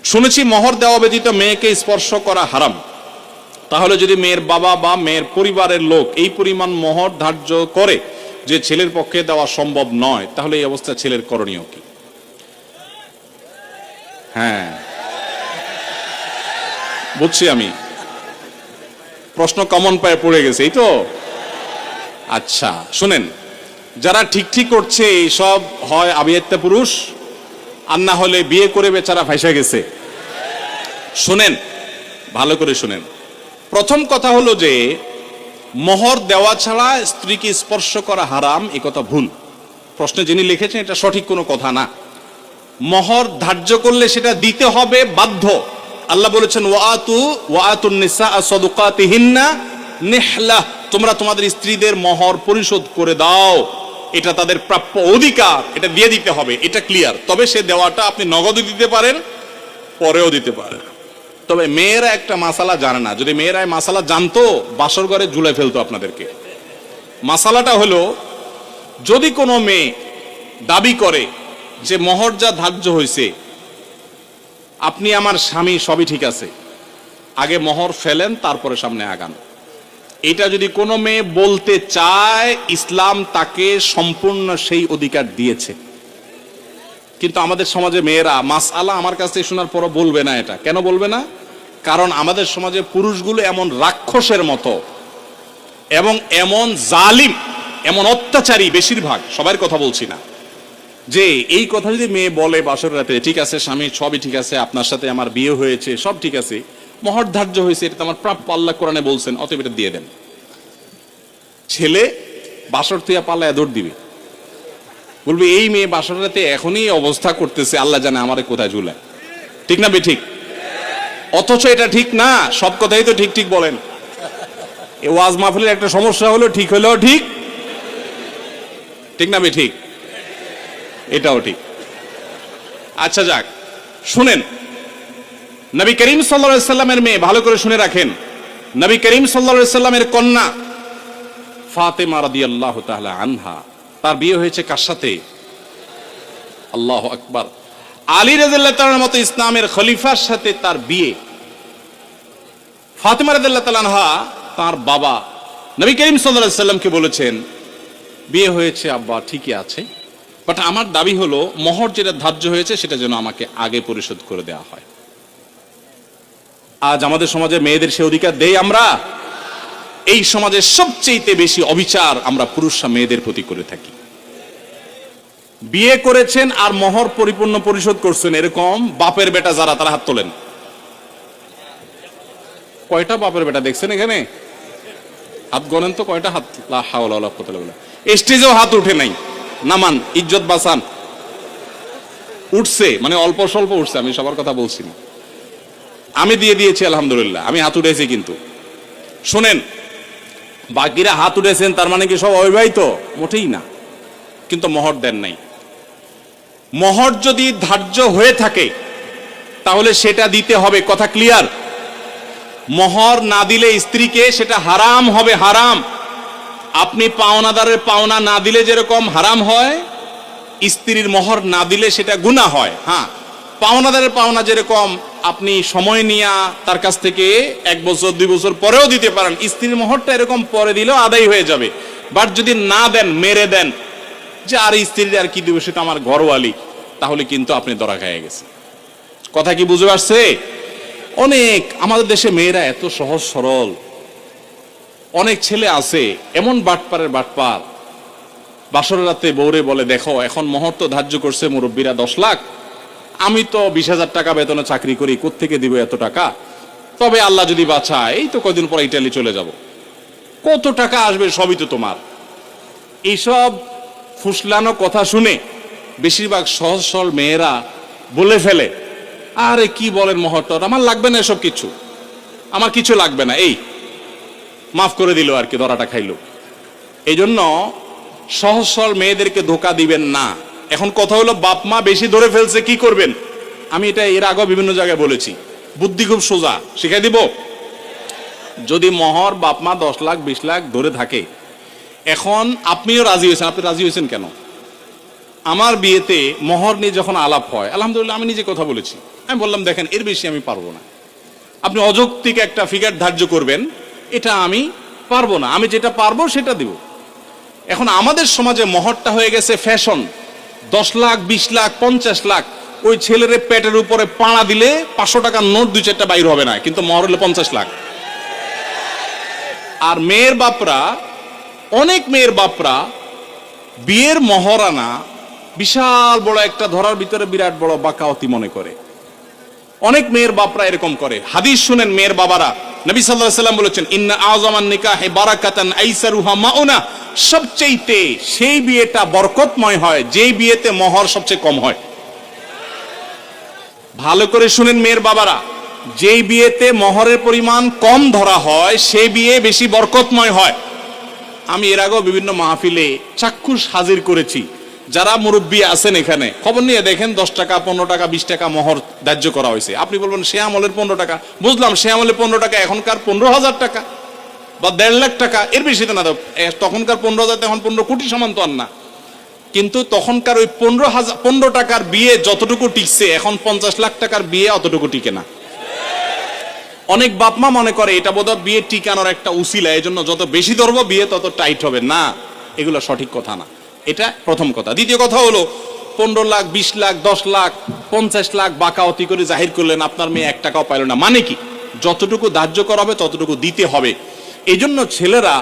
শুনেছি মোহর দেওয়া ব্যতীত মেয়েকে স্পর্শ করা হারাম। তাহলে যদি মেয়ের বাবা বা মেয়ের পরিবারের লোক এই পরিমাণ মোহর ধার্য করে যে ছেলের পক্ষে দেওয়া সম্ভব নয়, তাহলে এই অবস্থা ছেলের করণীয় কি? হ্যাঁ, বুঝছি আমি, প্রশ্ন কমন পায়ে পড়ে গেছে, এই তো। আচ্ছা শুনেন, যারা ঠিক ঠিক করছে এইসব হয় আবিয়াত্তা পুরুষ, আর না হলে বিয়ে করে বেচারা ফাইসা গেছে। শুনেন, ভালো করে শুনেন। প্রথম কথা হলো যে মোহর দেওয়া ছাড়া স্ত্রীকে স্পর্শ করা হারাম, এ কথা ভুল। প্রশ্নে যিনি লিখেছেন এটা সঠিক কোনো কথা না। মোহর ধার্য করলে সেটা দিতে হবে বাধ্য। আল্লাহ বলেছেন ওয়াতুন নিসা সাদুকাতিহিন্না নিহলা, তোমরা তোমাদের স্ত্রীদের মোহর পরিশোধ করে দাও, এটা তাদের প্রাপ্য অধিকার, এটা দিয়ে দিতে হবে, এটা ক্লিয়ার। তবে সে দেওয়াটা আপনি নগদও দিতে পারেন, পরেও দিতে পারেন। তবে মেয়েরা একটা মাসালা জানে না, যদি মেয়েরা মাসালা জানতো বাসর ঘরে ঝুলে ফেলতো আপনাদেরকে। মাসালাটা হলো, যদি কোনো মেয়ে দাবি করে যে মোহর যা ধার্য হয়েছে, আপনি আমার স্বামী, সবই ঠিক আছে, আগে মোহর ফেলেন তারপরে সামনে আগান, এটা যদি কোনো মেয়ে বলতে চায়, ইসলাম তাকে সম্পূর্ণ সেই অধিকার দিয়েছে। কিন্তু আমাদের সমাজে মেয়েরা মাসআলা আমার কাছ থেকে শোনার পরও বলবে না। এটা কেন বলবে না? কারণ আমাদের সমাজে পুরুষগুলো এমন রাক্ষসের মতো এবং এমন জালিম, এমন অত্যাচারী, বেশিরভাগ, সবার কথা বলছি না, যে এই কথা যদি মেয়ে বলে বাসর রাতে, ঠিক আছে স্বামী সবই ঠিক আছে, আপনার সাথে আমার বিয়ে হয়েছে, সব ঠিক আছে, মোহর ধার্য হয়েছে, এটা তো আমার প্রাপ্য, আল্লাহ কোরআনে বলছেন, অতএব এটা দিয়ে দেন। ছেলে বাসর থেকে পাল্লায় দৌড় দিবে, বলবে এই মেয়ে বাসর রাতে এখনই অবস্থা করতেছে, আল্লাহ জানে আমারে কোথায় ঝুলায়। ঠিক না বেঠিক? অথচ এটা ঠিক না। সব কথাই তো ঠিক ঠিক বলেন। এই ওয়াজ মাহফিলের একটা সমস্যা হলো, ঠিক হলেও ঠিক, ঠিক না বেঠিক? এটাও ঠিক। আচ্ছা যাক, শুনেন, নবী করিম সাল্লাল্লাহু আলাইহি সাল্লামের মেয়ে, ভালো করে শুনে রাখেন, নবী করিম সাল্লাল্লাহু আলাইহি সাল্লামের কন্যা ফাতেমা রাদিয়াল্লাহু তাআলা আনহা, তার বিয়ে হয়েছে কার সাথে? আল্লাহু আকবার, আলী রাদিয়াল্লাহু তাআলার মতো ইসলামের খলিফার সাথে তার বিয়ে। ফাতেমা রাদিয়াল্লাহু তাআলা আনহা তার বাবা নবী করিম সাল্লাল্লাহু আলাইহি সাল্লামকে বলেছেন, বিয়ে হয়েছে আব্বা ঠিকই আছে, বাট আমার দাবি হলো মোহর যেটা ধার্য হয়েছে সেটা যেন আমাকে আগে পরিশোধ করে দেওয়া হয়। আজ আমাদের সমাজে মেয়েদের সে অধিকার দেই আমরা? এই সমাজের সবচেয়ে বেশি অবিচার আমরা পুরুষরা মেয়েদের প্রতি করে থাকি। বিয়ে করেছেন আর মোহর পরিপূর্ণ পরিশোধ করছেন এরকম বাপের বেটা যারা, তারা হাত তোলেন। কয়টা বাপের বেটা দেখছেন এখানে? হাত গণেন তো, কয়টা হাত? লা হাওলা ওয়ালা কুওয়াতা ইল্লা বিল্লাহ। স্টেজেও হাত উঠে নাই, নামান, ইজ্জত বাঁচান। উঠছে মানে অল্প স্বল্প উঠছে, আমি সবার কথা বলছি না। আমি দিয়ে দিয়েছি আলহামদুলিল্লাহ, আমি হাত উঠেছি। কিন্তু শোনেন, বাকিরা হাত উঠেছেন তার মানে কি সব অবিবাহিত? মোটেই না। কিন্তু মোহর দেন নাই। মোহর যদি ধার্য হয়ে থাকে তাহলে সেটা দিতে হবে, কথা ক্লিয়ার। মোহর না দিলে স্ত্রীকে সেটা হারাম হবে, হারাম। আপনি পাওনাদারের পাওনা না দিলে যেরকম হারাম হয়, স্ত্রীর মোহর না দিলে সেটা গুনাহ হয়। হ্যাঁ, পাওনাদারের পাওনা যেরকম আপনি সময় নিয়ে তার কাছ থেকে 1 বছর 2 বছর পরেও দিতে পারেন, স্ত্রীর মোহরটা এরকম পরে দিলেও আদায় হয়ে যাবে। বাট যদি না দেন, মেরে দেন, যে আর স্ত্রীর আর কি দিব, সেটা আমার ঘরওয়ালি, তাহলে কিন্তু আপনি ধরা খেয়ে গেছে। কথা কি বুঝে আসছে? অনেক আমাদের দেশে মেয়েরা এত সহজ সরল। অনেক ছেলে আছে এমন বাটপারের বাটপার, বাসরের রাতে বউরে বলে, দেখো এখন মোহর তো ধার্য করছে মুরব্বীরা 10 লাখ, আমি তো 20,000 টাকা বেতনে চাকরি করি, কোত্থেকে দিব এত টাকা? তবে আল্লাহ যদি বাঁচায়, এই তো কয়দিন পর ইটালি চলে যাব, কত টাকা আসবে সবই তো তোমার। এইসব ফুসলানো কথা শুনে বেশিরভাগ সহজ সরল মেয়েরা বলে ফেলে, আরে কি বলেন মোহরটা, আমার লাগবে না এসব কিছু, আমার কিছু লাগবে না, এই মাফ করে দিল আর কি, ধরাটা খাইলো। এই জন্য সহজ সরল মেয়েদেরকে ধোকা দিবেন না। এখন কথা হলো, বাপ মা বেশি ধরে ফেলছে, কি করবেন? আমি এটা এর আগেও বিভিন্ন জায়গায় বলেছি, বুদ্ধি খুব সোজা, শিখাই দিব। যদি মোহর বাপ মা 10 লাখ 20 লাখ ধরে থাকে, এখন আপনিও রাজি হয়েছেন, আপনি রাজি হয়েছেন কেন? আমার বিয়েতে মোহর নিয়ে যখন আলাপ হয়, আলহামদুলিল্লাহ আমি নিজে কথা বলেছি, আমি বললাম দেখেন এর বেশি আমি পারবো না, আপনি অযৌক্তিক একটা ফিগার ধার্য করবেন, এটা আমি পারবো না, আমি যেটা পারবো সেটা দিব। এখন আমাদের সমাজে মহরটা হয়ে গেছে ফ্যাশন, 10 লাখ 20 লাখ 50 লাখ, ওই ছেলের পেটের উপরে পাড়া দিলে 500 টাকার নোট 2-4টা বাইর হবে না, কিন্তু মহর হলে 50 লাখ। আর মেয়ের বাপরা, অনেক মেয়ের বাপরা বিয়ের মহরানা বিশাল বড় একটা ধরার ভিতরে বিরাট বড় বাকাওয়াতি মনে করে। অনেক মেয়ের বাপরা এরকম করে। হাদিস শুনেন মেয়ের বাবারা, নবী সাল্লাল্লাহু আলাইহি ওয়াসাল্লাম বলেছেন ইন্না আযমান নিকাহি বারাকাতান আইসারুহা মাউনা, সবচেয়ে সেই বিয়েটা বরকতময় হয় যেই বিয়েতে মোহর সবচেয়ে কম হয়। ভালো করে শুনেন মেয়ের বাবারা, যেই বিয়েতে মোহরের পরিমাণ কম ধরা হয় সেই বিয়ে বেশি বরকতময় হয়। আমি এর আগেও বিভিন্ন মাহফিলে চাক্ষুষ হাজির করেছি, যারা মুরব্বী আছেন এখানে খবর নিয়ে দেখেন 10 টাকা 15 টাকা 20 টাকা মোহর ধার্য করা হয়েছে। আপনি বলবেন সে আমলের 15 টাকা, বুঝলাম সে আমলে 15 টাকা, এখনকার 15,000 টাকা বা 1.5 লাখ টাকা, এর বেশি তো না। তখনকার 15,000 এখন 15 কোটি সমান তো আর না, কিন্তু তখনকার ওই 15 টাকার বিয়ে যতটুকু টিকছে এখন 50 লাখ টাকার বিয়ে অতটুকু টিকে না। অনেক বাপমা মনে করে এটা বোধহয় বিয়ে টিকানোর একটা উসিলা, এই জন্য যত বেশি ধরবো বিয়ে তত টাইট হবে। না, এগুলো সঠিক কথা না। এটা প্রথম কথা। দ্বিতীয় কথা হলো 15 লাখ 20 লাখ 10 লাখ 50 লাখ বাকাওয়াতি করে জাহির করলেন, আপনার মেয়ে 1 টাকাও পাইল না। মানে কি? যতটুকু ধার্য করা হবে ততটুকু দিতে হবে। এই জন্য ছেলেরা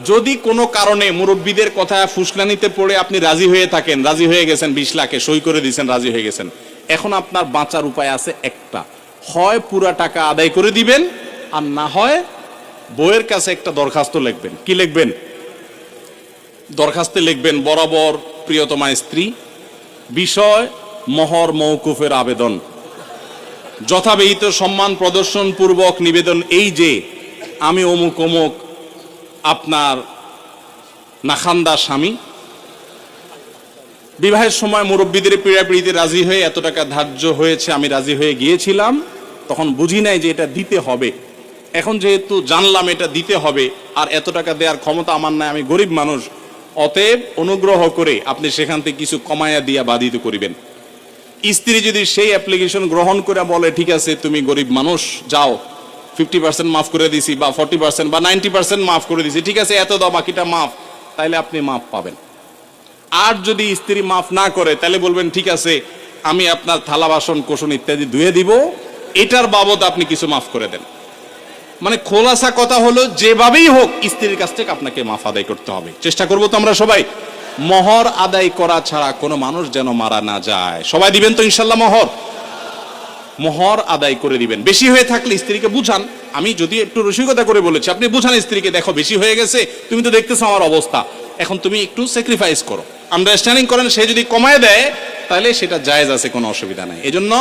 যদি কোনো কারণে মুরব্বীদের কথা ফুসলানিতে পড়ে আপনি রাজি হয়ে থাকেন, রাজি হয়ে গেছেন 20 লাখে সই করে দিয়েছেন, রাজি হয়ে গেছেন, এখন আপনার বাঁচার উপায় আছে একটা, হয় পুরা টাকা আদায় করে দিবেন, আর না হয় বউয়ের কাছে একটা দরখাস্ত লিখবেন। কি লিখবেন? দরখাস্তে লিখবেন, বরাবর প্রিয়তমা স্ত্রী, বিষয় মোহর মওকুফের আবেদন, যথাবিহিত সম্মান প্রদর্শন পূর্বক নিবেদন এই যে আমি অমুক অমুক আপনার নাখান্দা স্বামী, বিবাহের সময় মুরব্বীদের পীড়াপিড়িতে রাজি হয়ে এত টাকা ধার্য হয়েছে, আমি রাজি হয়ে গিয়েছিলাম, তখন বুঝি নাই যে এটা দিতে হবে, এখন যেহেতু জানলাম এটা দিতে হবে আর এত টাকা দেওয়ার ক্ষমতা আমার নাই, আমি গরিব মানুষ, অতএব অনুগ্রহ করে আপনি সেখান থেকে কিছু কমায়া দিয়া বাধিত করিবেন। স্ত্রী যদি সেই অ্যাপ্লিকেশন গ্রহণ করে বলে ঠিক আছে তুমি গরিব মানুষ যাও 50% মাফ করে দিছি বা 40% বা 90% মাফ করে দিছি, ঠিক আছে এত দাও বাকিটা মাফ, তাইলে আপনি মাফ পাবেন। আর যদি স্ত্রী মাফ না করে তাহলে বলবেন ঠিক আছে আমি আপনার থালা বাসন কোসন ইত্যাদি ধুয়ে দিব, এটার বাবদ আপনি কিছু মাফ করে দেন। মানে খোলাসা কথা হলো যেভাবেই হোক স্ত্রীর কাছ থেকে আপনাকে মাফ আদায় করতে হবে। চেষ্টা করবো তো আমরা সবাই। মোহর আদায় করা ছাড়া কোনো মানুষ যেন মারা না যায়। সবাই দিবেন তো ইনশাল্লাহ? মোহর আদায় করে দিবেন। বেশি হয়ে থাকলে স্ত্রীকে বুঝান, আমি যদি একটু রসিকতা করে বলেছি, আপনি বুঝান স্ত্রীকে, দেখো বেশি হয়ে গেছে, তুমি তো দেখতেছো আমার অবস্থা, এখন তুমি একটু স্যাক্রিফাইস করো, আন্ডারস্ট্যান্ডিং করেন। সে যদি কমায় দেয় তাহলে সেটা জায়েজ আছে, কোনো অসুবিধা নাই। এই জন্য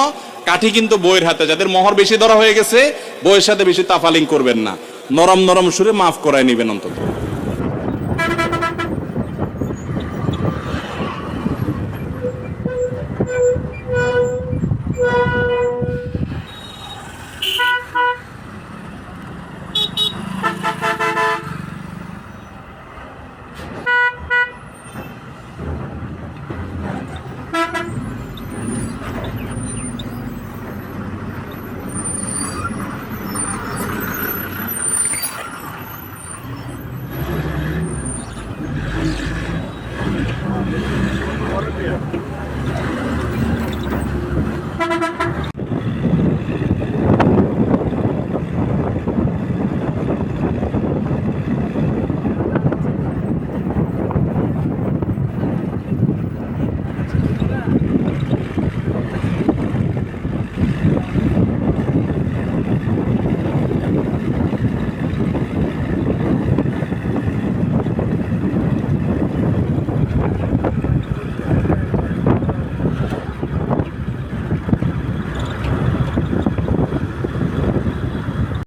কাঠি কিন্তু বইয়ের হাতে। যাদের মোহর বেশি ধরা হয়ে গেছে বইয়ের সাথে বেশি তাফালিং করবেন না, নরম নরম সুরে মাফ করায় নিবেন অন্তত।